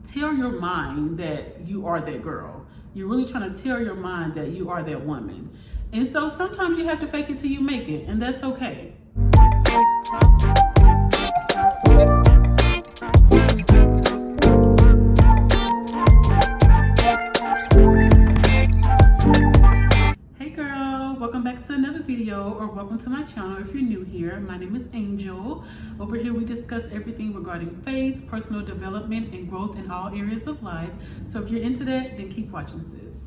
tell your mind that you are that girl. You're really trying to tell your mind that you are that woman. And so sometimes you have to fake it till you make it, and that's okay. Hey girl, welcome back to another video, or welcome to my channel if you're new here. My name is Angel. Over here we discuss everything regarding faith, personal development, and growth in all areas of life. So if you're into that, then keep watching, sis.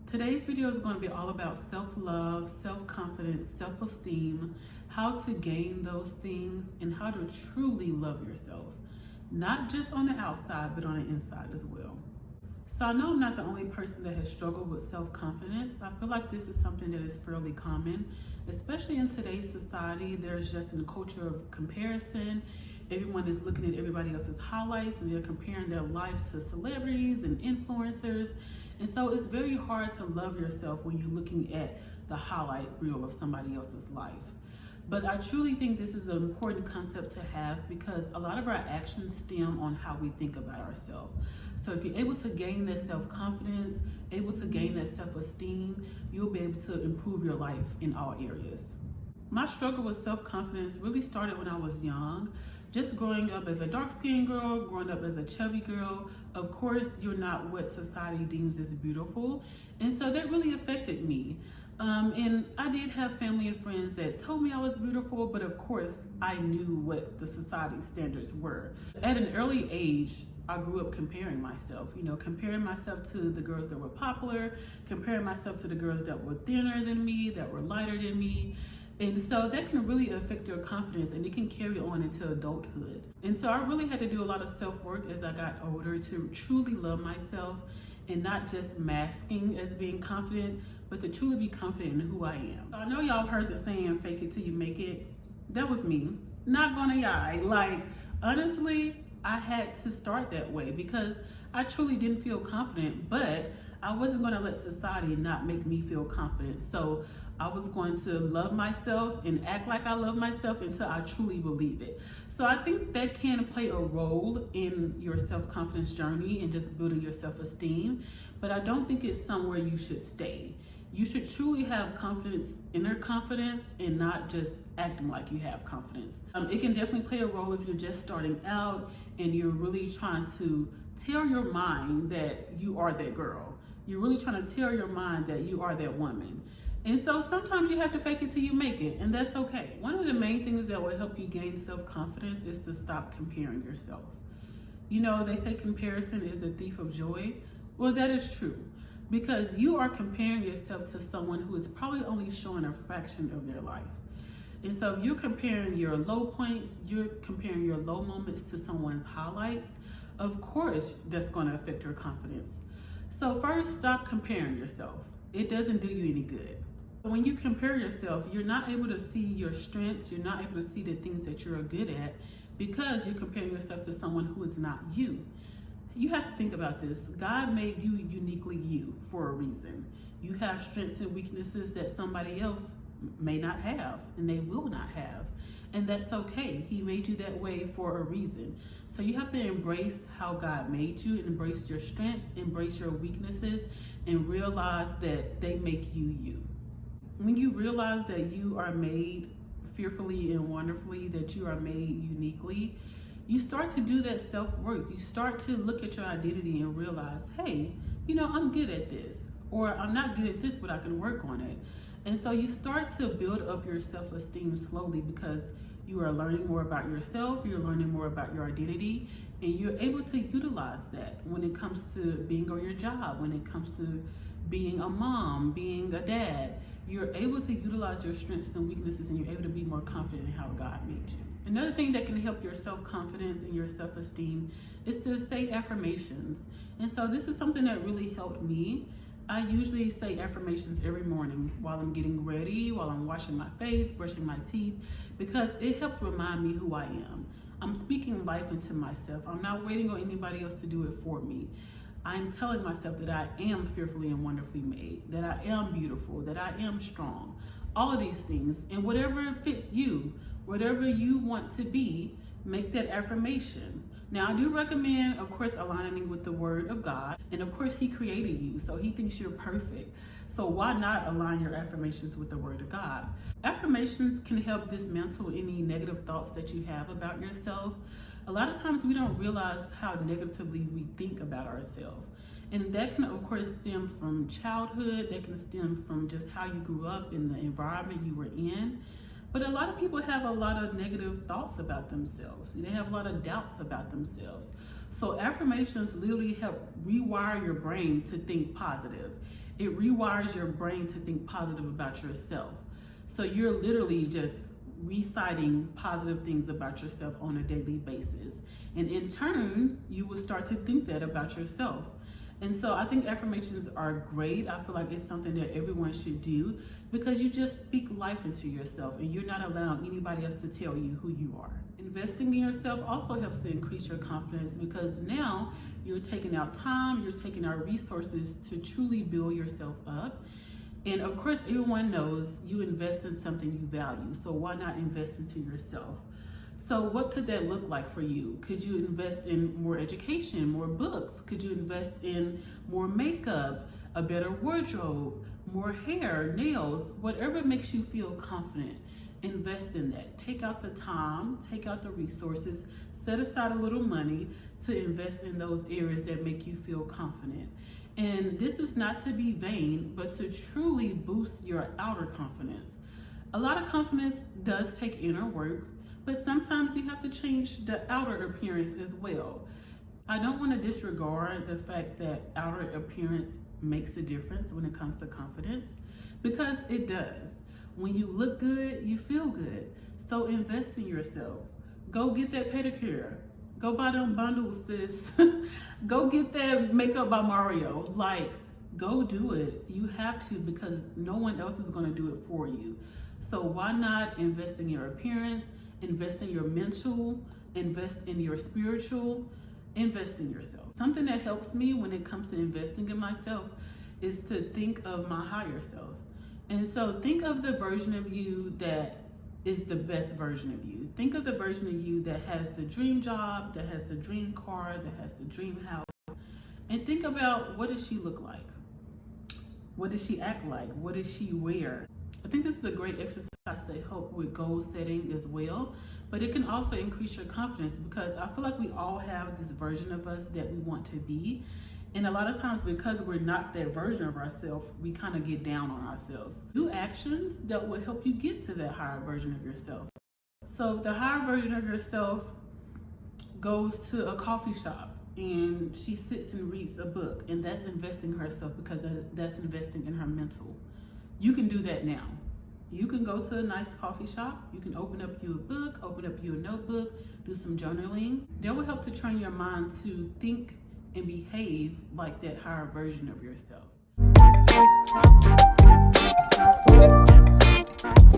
Today's video is going to be all about self-love, self-confidence, self-esteem, how to gain those things, and how to truly love yourself. Not just on the outside, but on the inside as well. So I know I'm not the only person that has struggled with self-confidence. I feel like this is something that is fairly common, especially in today's society. There's just a culture of comparison. Everyone is looking at everybody else's highlights and they're comparing their life to celebrities and influencers. And so it's very hard to love yourself when you're looking at the highlight reel of somebody else's life. But I truly think this is an important concept to have because a lot of our actions stem on how we think about ourselves. So if you're able to gain that self-confidence, able to gain that self-esteem, you'll be able to improve your life in all areas. My struggle with self-confidence really started when I was young. Just growing up as a dark-skinned girl, growing up as a chubby girl, of course, you're not what society deems as beautiful. And so that really affected me. And I did have family and friends that told me I was beautiful, but of course, I knew what the society standards were. At an early age, I grew up comparing myself, comparing myself to the girls that were popular, comparing myself to the girls that were thinner than me, that were lighter than me. And so that can really affect your confidence and it can carry on into adulthood. And so I really had to do a lot of self-work as I got older to truly love myself and not just masking as being confident, but to truly be confident in who I am. So I know y'all heard the saying, fake it till you make it. That was me. Not gonna lie. Honestly, I had to start that way because I truly didn't feel confident, but I wasn't gonna let society not make me feel confident. So I was going to love myself and act like I love myself until I truly believe it. So I think that can play a role in your self-confidence journey and just building your self-esteem, but I don't think it's somewhere you should stay. You should truly have confidence, inner confidence, and not just acting like you have confidence. It can definitely play a role if you're just starting out and you're really trying to tell your mind that you are that girl. You're really trying to tell your mind that you are that woman. And so sometimes you have to fake it till you make it, and that's okay. One of the main things that will help you gain self-confidence is to stop comparing yourself. They say comparison is a thief of joy. Well, that is true. Because you are comparing yourself to someone who is probably only showing a fraction of their life. And so if you're comparing your low points, you're comparing your low moments to someone's highlights, of course that's going to affect your confidence. So first, stop comparing yourself. It doesn't do you any good. When you compare yourself, you're not able to see your strengths, you're not able to see the things that you're good at because you're comparing yourself to someone who is not you. You have to think about this. God made you uniquely you for a reason. You have strengths and weaknesses that somebody else may not have and they will not have. And that's okay. He made you that way for a reason. So you have to embrace how God made you, embrace your strengths, embrace your weaknesses, and realize that they make you you. When you realize that you are made fearfully and wonderfully, that you are made uniquely, you start to do that self-worth. You start to look at your identity and realize, hey, I'm good at this, or I'm not good at this, but I can work on it. And so you start to build up your self-esteem slowly because you are learning more about yourself, you're learning more about your identity, and you're able to utilize that when it comes to being on your job, when it comes to being a mom, being a dad. You're able to utilize your strengths and weaknesses and you're able to be more confident in how God made you. Another thing that can help your self-confidence and your self-esteem is to say affirmations. And so this is something that really helped me. I usually say affirmations every morning while I'm getting ready, while I'm washing my face, brushing my teeth, because it helps remind me who I am. I'm speaking life into myself. I'm not waiting on anybody else to do it for me. I'm telling myself that I am fearfully and wonderfully made, that I am beautiful, that I am strong, all of these things. And whatever fits you, whatever you want to be, make that affirmation. Now, I do recommend, of course, aligning with the Word of God. And of course, He created you, so He thinks you're perfect. So why not align your affirmations with the Word of God? Affirmations can help dismantle any negative thoughts that you have about yourself. A lot of times we don't realize how negatively we think about ourselves. And that can, of course, stem from childhood. That can stem from just how you grew up in the environment you were in. But a lot of people have a lot of negative thoughts about themselves. They have a lot of doubts about themselves. So affirmations literally help rewire your brain to think positive. It rewires your brain to think positive about yourself. So you're literally just reciting positive things about yourself on a daily basis. And in turn, you will start to think that about yourself. And so I think affirmations are great. I feel like it's something that everyone should do because you just speak life into yourself and you're not allowing anybody else to tell you who you are. Investing in yourself also helps to increase your confidence because now you're taking out time, you're taking out resources to truly build yourself up. And of course, everyone knows you invest in something you value. So why not invest into yourself? So what could that look like for you? Could you invest in more education, more books? Could you invest in more makeup, a better wardrobe, more hair, nails, whatever makes you feel confident? Invest in that. Take out the time, take out the resources, set aside a little money to invest in those areas that make you feel confident. And this is not to be vain, but to truly boost your outer confidence. A lot of confidence does take inner work, but sometimes you have to change the outer appearance as well. I don't want to disregard the fact that outer appearance makes a difference when it comes to confidence, because it does. When you look good, you feel good. So invest in yourself. Go get that pedicure. Go buy them bundles, sis. Go get that makeup by Mario. Like, go do it. You have to, because no one else is going to do it for you. So why not invest in your appearance? Invest in your mental, invest in your spiritual, invest in yourself. Something that helps me when it comes to investing in myself is to think of my higher self. And so think of the version of you that is the best version of you. Think of the version of you that has the dream job, that has the dream car, that has the dream house. And think about, what does she look like? What does she act like? What does she wear? I think this is a great exercise to help with goal setting as well, but it can also increase your confidence because I feel like we all have this version of us that we want to be. And a lot of times, because we're not that version of ourselves, we kind of get down on ourselves. Do actions that will help you get to that higher version of yourself. So if the higher version of yourself goes to a coffee shop and she sits and reads a book, and that's investing in herself because that's investing in her mental. You can do that now. You can go to a nice coffee shop. You can open up you a book, open up you a notebook, do some journaling. That will help to train your mind to think and behave like that higher version of yourself.